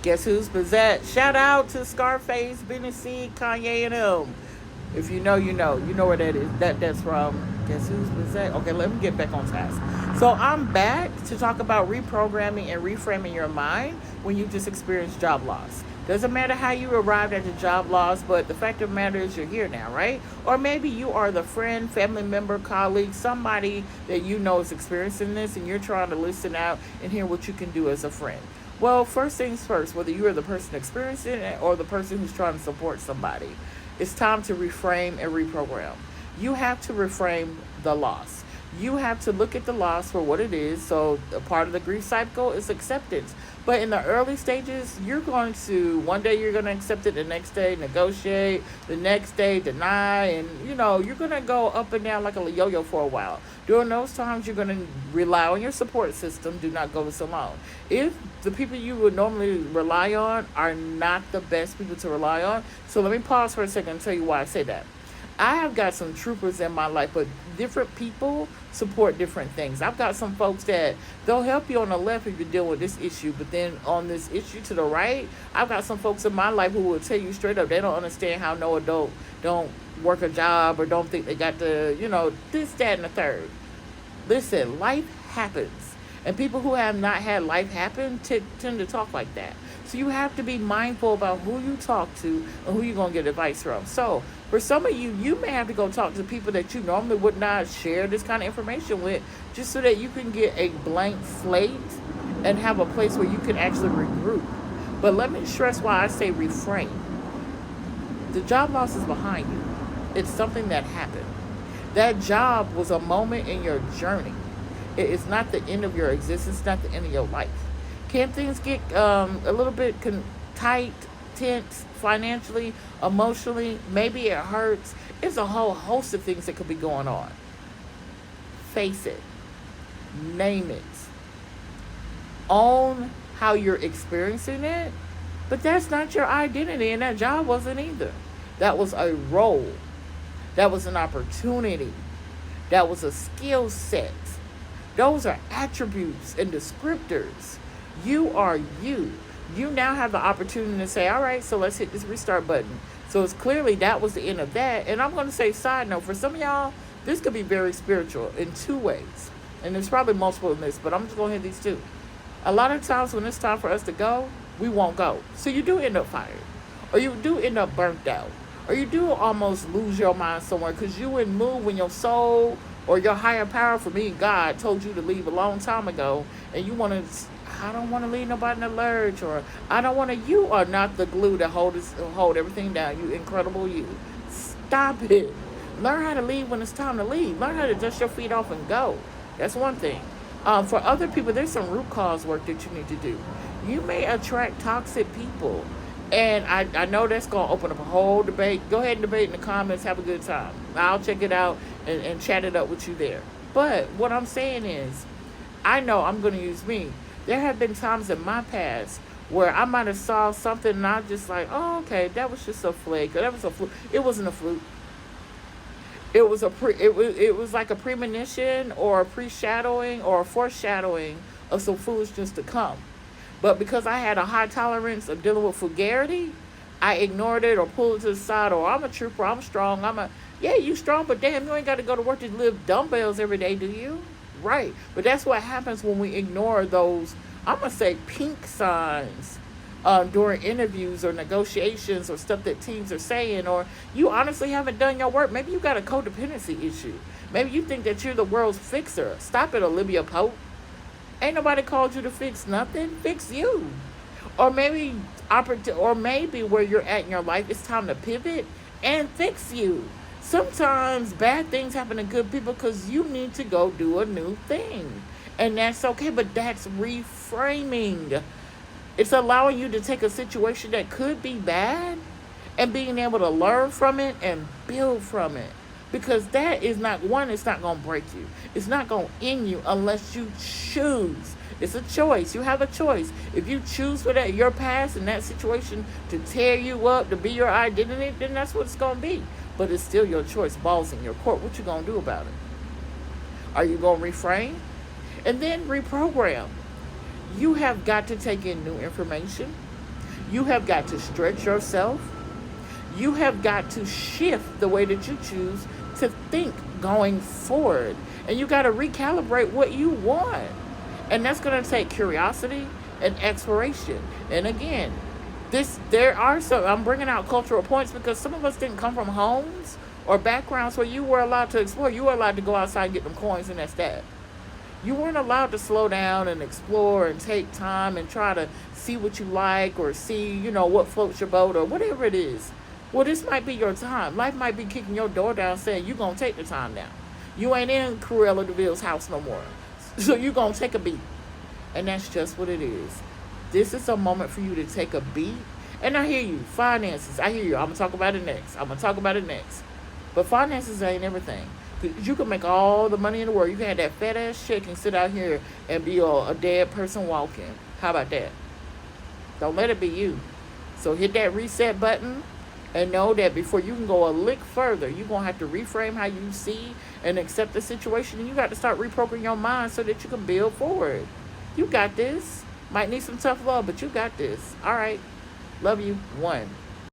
Guess who's Bizette? Shout out to Scarface, Benny C, Kanye, and him. If you know, you know. You know where that is. That's from. Guess who's Bizette? Okay, let me get back on task. So I'm back to talk about reprogramming and reframing your mind when you just experience job loss. Doesn't matter how you arrived at the job loss, but the fact of the matter is you're here now, right? Or maybe you are the friend, family member, colleague, somebody that you know is experiencing this and you're trying to listen out and hear what you can do as a friend. Well, first things first, whether you are the person experiencing it or the person who's trying to support somebody, it's time to reframe and reprogram. You have to reframe the loss. You have to look at the loss for what it is. So, a part of the grief cycle is acceptance. But in the early stages, you're going to, one day you're going to accept it, the next day negotiate, the next day deny, and you're going to go up and down like a yo yo for a while. During those times, you're going to rely on your support system. Do not go this alone. If the people you would normally rely on are not the best people to rely on, so let me pause for a second and tell you why I say that. I have got some troopers in my life, but different people support different things. I've got some folks that they'll help you on the left if you're dealing with this issue, but then on this issue to the right, I've got some folks in my life who will tell you straight up they don't understand how no adult don't work a job or don't think they got the, this, that, and the third. Listen, life happens. And people who have not had life happen tend to talk like that. So you have to be mindful about who you talk to and who you're going to get advice from. So for some of you, you may have to go talk to people that you normally would not share this kind of information with, just so that you can get a blank slate and have a place where you can actually regroup. But let me stress why I say reframe. The job loss is behind you. It's something that happened. That job was a moment in your journey. It is not the end of your existence, not the end of your life. Can things get a little bit tight, tense, financially, emotionally? Maybe it hurts. It's a whole host of things that could be going on. Face it. Name it. Own how you're experiencing it. But that's not your identity, and that job wasn't either. That was a role. That was an opportunity. That was a skill set. Those are attributes and descriptors. You are you. You now have the opportunity to say, all right, so let's hit this restart button. So it's clearly that was the end of that. And I'm going to say, side note, for some of y'all, this could be very spiritual in two ways. And there's probably multiple in this, but I'm just going to hit these two. A lot of times when it's time for us to go, we won't go. So you do end up fired. Or you do end up burnt out. Or you do almost lose your mind somewhere because you wouldn't move when your soul or your higher power, for me, God, told you to leave a long time ago. And you want to, I don't want to leave nobody in the lurch, or I don't want to, you are not the glue that hold everything down. You incredible you. Stop it. Learn how to leave when it's time to leave. Learn how to dust your feet off and go. That's one thing. For other people, there's some root cause work that you need to do. You may attract toxic people. And I know that's going to open up a whole debate. Go ahead and debate in the comments. Have a good time. I'll check it out and chat it up with you there. But what I'm saying is, I know I'm going to use me. There have been times in my past where I might have saw something and I'm just like, oh, okay, that was just a flake. Or that was a fluke. It wasn't a fluke. It was it was like a premonition or a pre-shadowing or a foreshadowing of some foolishness to come. But because I had a high tolerance of dealing with vulgarity, I ignored it or pulled it to the side. Or I'm a trooper, I'm strong. Yeah, you strong, but damn, you ain't got to go to work to lift dumbbells every day, do you? Right. But that's what happens when we ignore those, I'm going to say, pink signs during interviews or negotiations or stuff that teams are saying. Or you honestly haven't done your work. Maybe you got a codependency issue. Maybe you think that you're the world's fixer. Stop it, Olivia Pope. Ain't nobody called you to fix nothing. Fix you. Or maybe where you're at in your life, it's time to pivot and fix you. Sometimes bad things happen to good people because you need to go do a new thing. And that's okay, but that's reframing. It's allowing you to take a situation that could be bad and being able to learn from it and build from it. Because that is not, one, it's not going to break you. It's not going to end you unless you choose. It's a choice. You have a choice. If you choose for that, your past and that situation to tear you up, to be your identity, then that's what it's going to be. But it's still your choice. Balls in your court. What you going to do about it? Are you going to reframe? And then reprogram. You have got to take in new information. You have got to stretch yourself. You have got to shift the way that you choose to think going forward. And you got to recalibrate what you want. And that's going to take curiosity and exploration. And again, there are some, I'm bringing out cultural points because some of us didn't come from homes or backgrounds where you were allowed to explore. You were allowed to go outside and get them coins and that's that. You weren't allowed to slow down and explore and take time and try to see what you like or see, what floats your boat or whatever it is. Well, this might be your time. Life might be kicking your door down saying you're going to take the time now. You ain't in Cruella DeVille's house no more. So you're going to take a beat. And that's just what it is. This is a moment for you to take a beat. And I hear you. Finances. I hear you. I'm going to talk about it next. But finances ain't everything. You can make all the money in the world. You can have that fat ass chick and sit out here and be a dead person walking. How about that? Don't let it be you. So hit that reset button and know that before you can go a lick further, you're going to have to reframe how you see and accept the situation. And you got to start reprogramming your mind so that you can build forward. You got this. Might need some tough love, but you got this. All right. Love you. 1.